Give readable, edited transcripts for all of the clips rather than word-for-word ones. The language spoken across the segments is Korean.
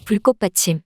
불꽃 받침.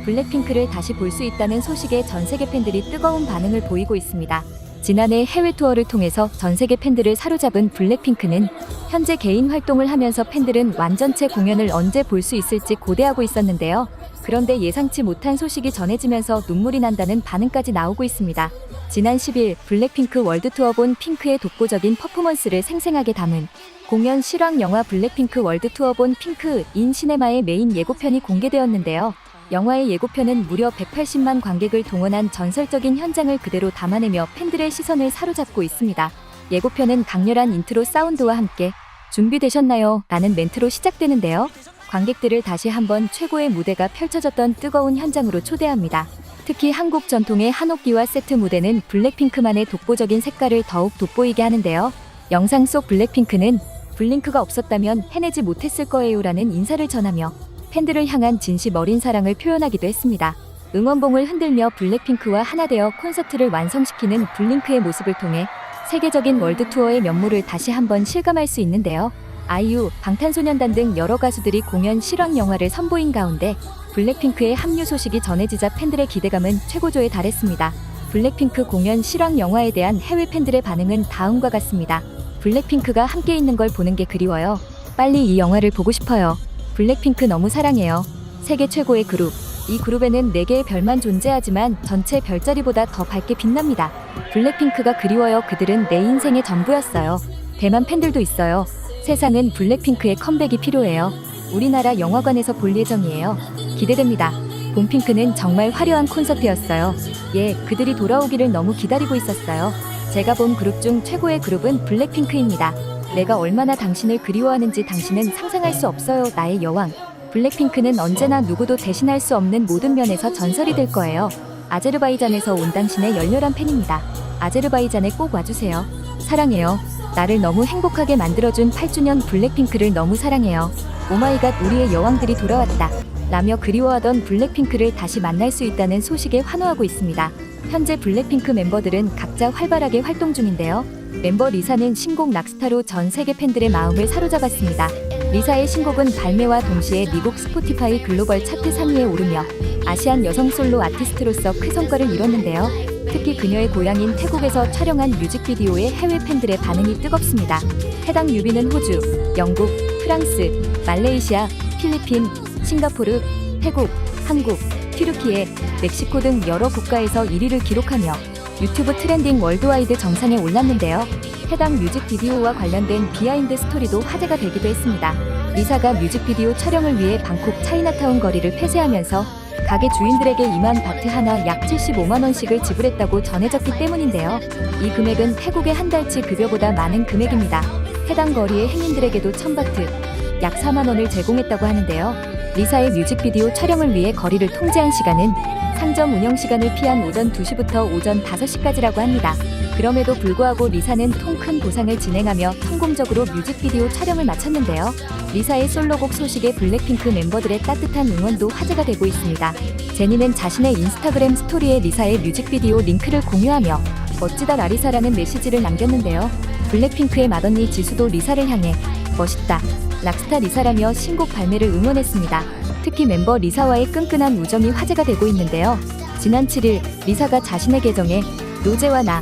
블랙핑크를 다시 볼 수 있다는 소식에 전 세계 팬들이 뜨거운 반응을 보이고 있습니다. 지난해 해외 투어를 통해서 전 세계 팬들을 사로잡은 블랙핑크는 현재 개인 활동을 하면서 팬들은 완전체 공연을 언제 볼 수 있을지 고대하고 있었는데요. 그런데 예상치 못한 소식이 전해지면서 눈물이 난다는 반응까지 나오고 있습니다. 지난 10일 블랙핑크 월드투어 본 핑크의 독보적인 퍼포먼스를 생생하게 담은 공연 실황 영화 블랙핑크 월드투어 본 핑크 인 시네마의 메인 예고편이 공개되었는데요. 영화의 예고편은 무려 180만 관객을 동원한 전설적인 현장을 그대로 담아내며 팬들의 시선을 사로잡고 있습니다. 예고편은 강렬한 인트로 사운드와 함께 준비되셨나요? 라는 멘트로 시작되는데요. 관객들을 다시 한번 최고의 무대가 펼쳐졌던 뜨거운 현장으로 초대합니다. 특히 한국 전통의 한옥기와 세트 무대는 블랙핑크만의 독보적인 색깔을 더욱 돋보이게 하는데요. 영상 속 블랙핑크는 블링크가 없었다면 해내지 못했을 거예요 라는 인사를 전하며 팬들을 향한 진심 어린 사랑을 표현하기도 했습니다. 응원봉을 흔들며 블랙핑크와 하나 되어 콘서트를 완성시키는 블링크의 모습을 통해 세계적인 월드투어의 면모를 다시 한번 실감할 수 있는데요. 아이유, 방탄소년단 등 여러 가수들이 공연 실황 영화를 선보인 가운데 블랙핑크의 합류 소식이 전해지자 팬들의 기대감은 최고조에 달했습니다. 블랙핑크 공연 실황 영화에 대한 해외 팬들의 반응은 다음과 같습니다. 블랙핑크가 함께 있는 걸 보는 게 그리워요. 빨리 이 영화를 보고 싶어요. 블랙핑크 너무 사랑해요. 세계 최고의 그룹. 이 그룹에는 4개의 별만 존재하지만 전체 별자리보다 더 밝게 빛납니다. 블랙핑크가 그리워요. 그들은 내 인생의 전부였어요. 대만 팬들도 있어요. 세상은 블랙핑크의 컴백이 필요해요. 우리나라 영화관에서 볼 예정이에요. 기대됩니다. 봄핑크는 정말 화려한 콘서트였어요. 예, 그들이 돌아오기를 너무 기다리고 있었어요. 제가 본 그룹 중 최고의 그룹은 블랙핑크입니다. 내가 얼마나 당신을 그리워하는지 당신은 상상할 수 없어요. 나의 여왕. 블랙핑크는 언제나 누구도 대신할 수 없는 모든 면에서 전설이 될 거예요. 아제르바이잔에서 온 당신의 열렬한 팬입니다. 아제르바이잔에 꼭 와주세요. 사랑해요. 나를 너무 행복하게 만들어준 8주년 블랙핑크를 너무 사랑해요. 오마이갓 우리의 여왕들이 돌아왔다. 라며 그리워하던 블랙핑크를 다시 만날 수 있다는 소식에 환호하고 있습니다. 현재 블랙핑크 멤버들은 각자 활발하게 활동 중인데요. 멤버 리사는 신곡 락스타로 전 세계 팬들의 마음을 사로잡았습니다. 리사의 신곡은 발매와 동시에 미국 스포티파이 글로벌 차트 3위에 오르며 아시안 여성 솔로 아티스트로서 큰 성과를 이뤘는데요. 특히 그녀의 고향인 태국에서 촬영한 뮤직비디오에 해외 팬들의 반응이 뜨겁습니다. 해당 뮤비는 호주, 영국, 프랑스, 말레이시아, 필리핀, 싱가포르, 태국, 한국, 튀르키예, 멕시코 등 여러 국가에서 1위를 기록하며 유튜브 트렌딩 월드와이드 정상에 올랐는데요. 해당 뮤직비디오와 관련된 비하인드 스토리도 화제가 되기도 했습니다. 리사가 뮤직비디오 촬영을 위해 방콕 차이나타운 거리를 폐쇄하면서 가게 주인들에게 2만 바트 하나 약 75만 원씩을 지불했다고 전해졌기 때문인데요. 이 금액은 태국의 한 달치 급여보다 많은 금액입니다. 해당 거리의 행인들에게도 1000바트, 약 4만 원을 제공했다고 하는데요. 리사의 뮤직비디오 촬영을 위해 거리를 통제한 시간은 상점 운영 시간을 피한 오전 2시부터 오전 5시까지라고 합니다. 그럼에도 불구하고 리사는 통 큰 보상을 진행하며 성공적으로 뮤직비디오 촬영을 마쳤는데요. 리사의 솔로곡 소식에 블랙핑크 멤버들의 따뜻한 응원도 화제가 되고 있습니다. 제니는 자신의 인스타그램 스토리에 리사의 뮤직비디오 링크를 공유하며 멋지다 라리사라는 메시지를 남겼는데요. 블랙핑크의 맏언니 지수도 리사를 향해 멋있다, 락스타 리사라며 신곡 발매를 응원했습니다. 특히 멤버 리사와의 끈끈한 우정이 화제가 되고 있는데요. 지난 7일 리사가 자신의 계정에 로제와 나,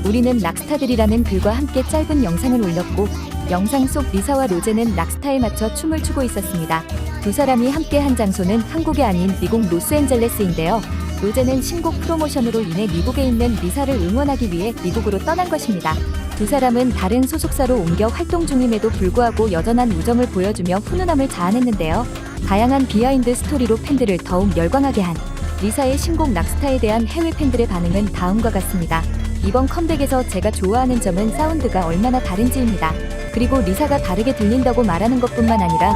우리는 락스타들이라는 글과 함께 짧은 영상을 올렸고 영상 속 리사와 로제는 락스타에 맞춰 춤을 추고 있었습니다. 두 사람이 함께한 장소는 한국이 아닌 미국 로스앤젤레스인데요. 로제는 신곡 프로모션으로 인해 미국에 있는 리사를 응원하기 위해 미국으로 떠난 것입니다. 두 사람은 다른 소속사로 옮겨 활동 중임에도 불구하고 여전한 우정을 보여주며 훈훈함을 자아냈는데요. 다양한 비하인드 스토리로 팬들을 더욱 열광하게 한 리사의 신곡 락스타에 대한 해외 팬들의 반응은 다음과 같습니다. 이번 컴백에서 제가 좋아하는 점은 사운드가 얼마나 다른지입니다. 그리고 리사가 다르게 들린다고 말하는 것뿐만 아니라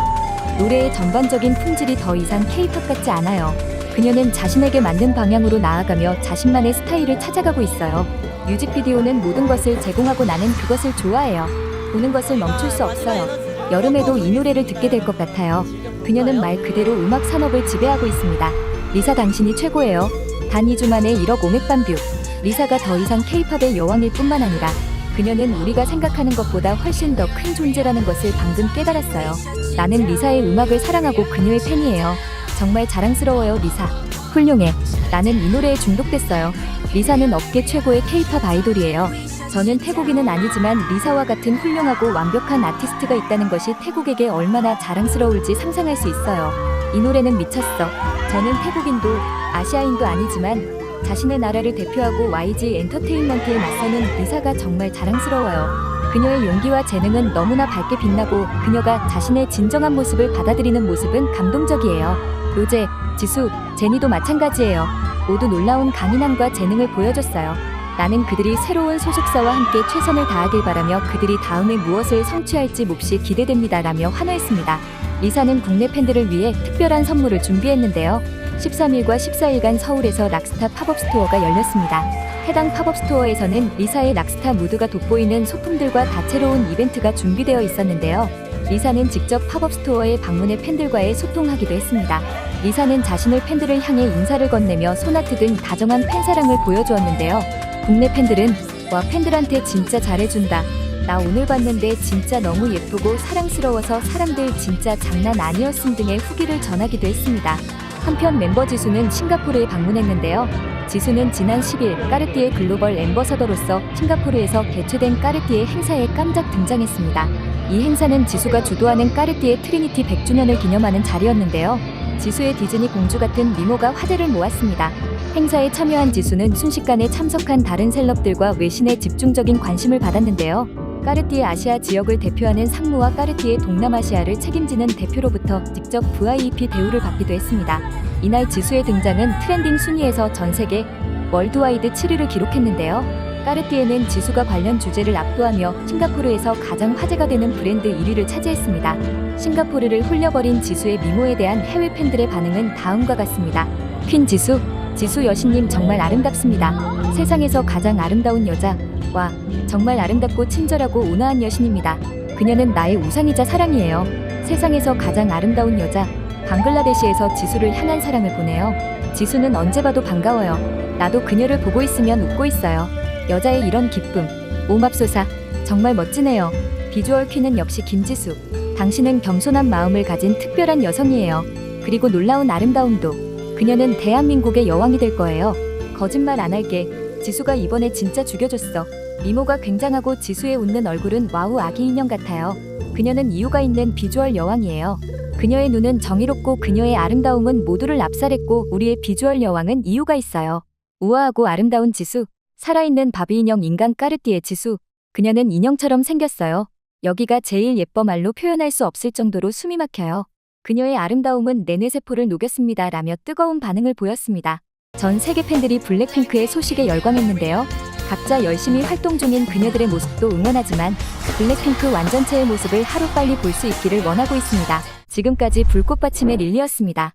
노래의 전반적인 품질이 더 이상 K-팝 같지 않아요. 그녀는 자신에게 맞는 방향으로 나아가며 자신만의 스타일을 찾아가고 있어요. 뮤직비디오는 모든 것을 제공하고 나는 그것을 좋아해요. 보는 것을 멈출 수 없어요. 여름에도 이 노래를 듣게 될 것 같아요. 그녀는 말 그대로 음악 산업을 지배하고 있습니다. 리사 당신이 최고예요. 단 2주 만에 1억 500만 뷰. 리사가 더 이상 K-팝의 여왕일 뿐만 아니라 그녀는 우리가 생각하는 것보다 훨씬 더 큰 존재라는 것을 방금 깨달았어요. 나는 리사의 음악을 사랑하고 그녀의 팬이에요. 정말 자랑스러워요. 리사. 훌륭해. 나는 이 노래에 중독됐어요. 리사는 업계 최고의 K-팝 아이돌이에요. 저는 태국인은 아니지만 리사와 같은 훌륭하고 완벽한 아티스트가 있다는 것이 태국에게 얼마나 자랑스러울지 상상할 수 있어요. 이 노래는 미쳤어. 저는 태국인도 아시아인도 아니지만 자신의 나라를 대표하고 YG 엔터테인먼트에 맞서는 리사가 정말 자랑스러워요. 그녀의 용기와 재능은 너무나 밝게 빛나고 그녀가 자신의 진정한 모습을 받아들이는 모습은 감동적이에요. 로제, 지수, 제니도 마찬가지예요. 모두 놀라운 강인함과 재능을 보여줬어요. 나는 그들이 새로운 소속사와 함께 최선을 다하길 바라며 그들이 다음에 무엇을 성취할지 몹시 기대됩니다 라며 환호했습니다. 리사는 국내 팬들을 위해 특별한 선물을 준비했는데요. 13일과 14일간 서울에서 락스타 팝업 스토어가 열렸습니다. 해당 팝업 스토어에서는 리사의 락스타 무드가 돋보이는 소품들과 다채로운 이벤트가 준비되어 있었는데요. 리사는 직접 팝업 스토어에 방문해 팬들과의 소통하기도 했습니다. 리사는 자신의 팬들을 향해 인사를 건네며 소나트 등 다정한 팬사랑을 보여주었는데요. 국내 팬들은 와 팬들한테 진짜 잘해준다. 나 오늘 봤는데 진짜 너무 예쁘고 사랑스러워서 사람들 진짜 장난 아니었음 등의 후기를 전하기도 했습니다. 한편 멤버 지수는 싱가포르에 방문했는데요. 지수는 지난 10일 까르띠에 글로벌 앰버서더로서 싱가포르에서 개최된 까르띠에 행사에 깜짝 등장했습니다. 이 행사는 지수가 주도하는 까르띠에 트리니티 100주년을 기념하는 자리였는데요. 지수의 디즈니 공주 같은 미모가 화제를 모았습니다. 행사에 참여한 지수는 순식간에 참석한 다른 셀럽들과 외신의 집중적인 관심을 받았는데요. 까르띠에 아시아 지역을 대표하는 상무와 까르띠에 동남아시아를 책임지는 대표로부터 직접 VIP 대우를 받기도 했습니다. 이날 지수의 등장은 트렌딩 순위에서 전 세계 월드와이드 7위를 기록했는데요. 까르띠에는 지수가 관련 주제를 압도하며 싱가포르에서 가장 화제가 되는 브랜드 1위를 차지했습니다. 싱가포르를 홀려버린 지수의 미모에 대한 해외 팬들의 반응은 다음과 같습니다. 퀸 지수, 지수 여신님 정말 아름답습니다. 세상에서 가장 아름다운 여자. 와, 정말 아름답고 친절하고 온화한 여신입니다. 그녀는 나의 우상이자 사랑이에요. 세상에서 가장 아름다운 여자. 방글라데시에서 지수를 향한 사랑을 보내요. 지수는 언제 봐도 반가워요. 나도 그녀를 보고 있으면 웃고 있어요. 여자의 이런 기쁨. 오맙소사. 정말 멋지네요. 비주얼 퀸은 역시 김지수. 당신은 겸손한 마음을 가진 특별한 여성이에요. 그리고 놀라운 아름다움도. 그녀는 대한민국의 여왕이 될 거예요. 거짓말 안 할게. 지수가 이번에 진짜 죽여줬어. 미모가 굉장하고 지수의 웃는 얼굴은 와우 아기 인형 같아요. 그녀는 이유가 있는 비주얼 여왕이에요. 그녀의 눈은 정의롭고 그녀의 아름다움은 모두를 압살했고 우리의 비주얼 여왕은 이유가 있어요. 우아하고 아름다운 지수. 살아있는 바비 인형 인간 까르띠에 지수. 그녀는 인형처럼 생겼어요. 여기가 제일 예뻐 말로 표현할 수 없을 정도로 숨이 막혀요. 그녀의 아름다움은 내 뇌세포를 녹였습니다 라며 뜨거운 반응을 보였습니다. 전 세계 팬들이 블랙핑크의 소식에 열광했는데요. 각자 열심히 활동 중인 그녀들의 모습도 응원하지만 블랙핑크 완전체의 모습을 하루빨리 볼 수 있기를 원하고 있습니다. 지금까지 불꽃받침의 릴리였습니다.